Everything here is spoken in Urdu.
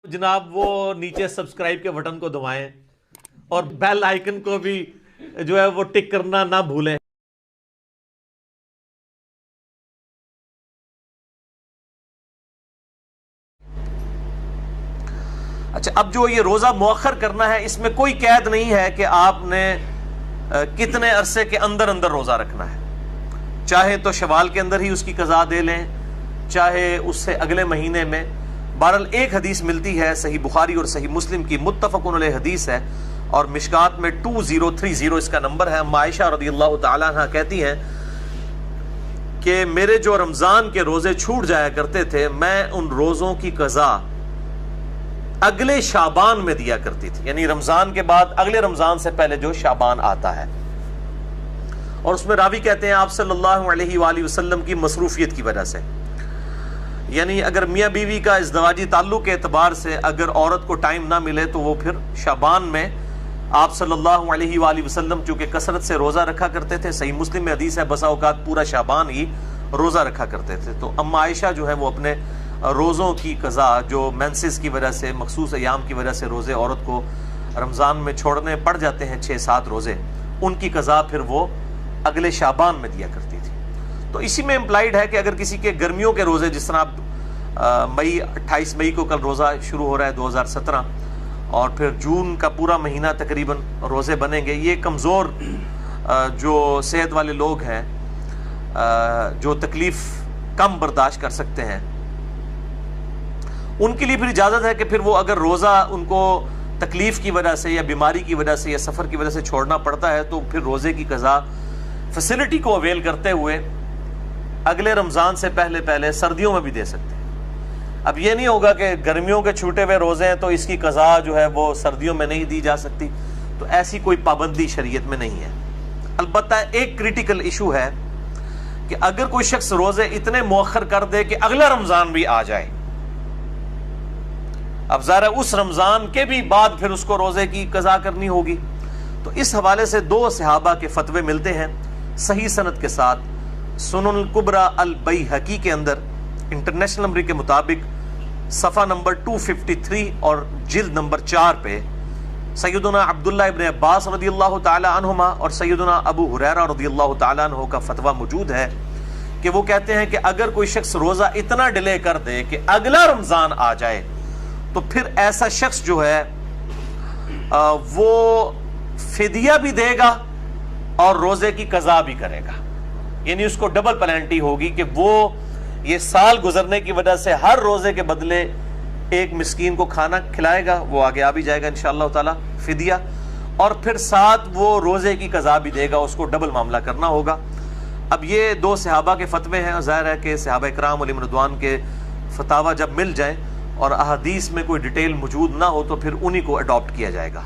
جناب وہ نیچے سبسکرائب کے بٹن کو دبائیں اور بیل آئیکن کو بھی جو ہے وہ ٹک کرنا نہ بھولیں۔ اچھا، اب جو یہ روزہ مؤخر کرنا ہے اس میں کوئی قید نہیں ہے کہ آپ نے کتنے عرصے کے اندر اندر روزہ رکھنا ہے، چاہے تو شوال کے اندر ہی اس کی قضا دے لیں، چاہے اس سے اگلے مہینے میں۔ بہرحال ایک حدیث ملتی ہے صحیح بخاری اور صحیح مسلم کی، متفق علیہ حدیث ہے اور مشکات میں 2030 اس کا نمبر ہے۔ عائشہ رضی اللہ تعالیٰ عنہ کہتی ہیں کہ میرے جو رمضان کے روزے چھوٹ جایا کرتے تھے، میں ان روزوں کی قضا اگلے شعبان میں دیا کرتی تھی، یعنی رمضان کے بعد اگلے رمضان سے پہلے جو شعبان آتا ہے۔ اور اس میں راوی کہتے ہیں آپ صلی اللہ علیہ وآلہ وسلم کی مصروفیت کی وجہ سے، یعنی اگر میاں بیوی کا ازدواجی تعلق کے اعتبار سے اگر عورت کو ٹائم نہ ملے تو وہ پھر شعبان میں آپ صلی اللہ علیہ وآلہ وسلم چونکہ کثرت سے روزہ رکھا کرتے تھے، صحیح مسلم میں حدیث ہے بسا اوقات پورا شعبان ہی روزہ رکھا کرتے تھے۔ تو اما عائشہ جو ہے وہ اپنے روزوں کی قضا جو مینسز کی وجہ سے، مخصوص ایام کی وجہ سے روزے عورت کو رمضان میں چھوڑنے پڑ جاتے ہیں 6-7 روزے، ان کی قضا پھر وہ اگلے شعبان میں دیا کرتی تھی۔ تو اسی میں امپلائیڈ ہے کہ اگر کسی کے گرمیوں کے روزے، جس طرح مئی 28 مئی کو کل روزہ شروع ہو رہا ہے 2017 اور پھر جون کا پورا مہینہ تقریباً روزے بنیں گے، یہ کمزور جو صحت والے لوگ ہیں جو تکلیف کم برداشت کر سکتے ہیں، ان کے لیے پھر اجازت ہے کہ پھر وہ اگر روزہ ان کو تکلیف کی وجہ سے یا بیماری کی وجہ سے یا سفر کی وجہ سے چھوڑنا پڑتا ہے تو پھر روزے کی قضا فیسلٹی کو اویل کرتے ہوئے اگلے رمضان سے پہلے سردیوں میں بھی دے سکتے ہیں۔ اب یہ نہیں ہوگا کہ گرمیوں کے چھوٹے ہوئے روزے ہیں تو اس کی قضا جو ہے وہ سردیوں میں نہیں دی جا سکتی، تو ایسی کوئی پابندی شریعت میں نہیں ہے۔ البتہ ایک کریٹیکل ایشو ہے کہ اگر کوئی شخص روزے اتنے مؤخر کر دے کہ اگلا رمضان بھی آ جائے، اب ظاہر ہے اس رمضان کے بھی بعد پھر اس کو روزے کی قضا کرنی ہوگی۔ تو اس حوالے سے 2 صحابہ کے فتوے ملتے ہیں صحیح سند کے ساتھ۔ سنن الکبری البیہقی کے اندر انٹرنیشنل نمبر کے مطابق صفحہ نمبر 253 اور جلد نمبر 4 پہ سیدنا عبداللہ ابن عباس رضی اللہ تعالی عنہما اور سیدنا ابو ہریرہ رضی اللہ تعالی عنہ کا فتویٰ موجود ہے کہ وہ کہتے ہیں کہ اگر کوئی شخص روزہ اتنا ڈیلے کر دے کہ اگلا رمضان آ جائے تو پھر ایسا شخص جو ہے وہ فدیہ بھی دے گا اور روزے کی قضا بھی کرے گا، یعنی اس کو ڈبل پینلٹی ہوگی کہ وہ یہ سال گزرنے کی وجہ سے ہر روزے کے بدلے ایک مسکین کو کھانا کھلائے گا، وہ آگے آ بھی جائے گا انشاءاللہ تعالی فدیہ، اور پھر ساتھ وہ روزے کی قضا بھی دے گا، اس کو ڈبل معاملہ کرنا ہوگا۔ اب یہ 2 صحابہ کے فتوے ہیں، ظاہر ہے کہ صحابہ کرام علیہم رضوان کے فتاوی جب مل جائیں اور احادیث میں کوئی ڈیٹیل موجود نہ ہو تو پھر انہی کو اڈاپٹ کیا جائے گا۔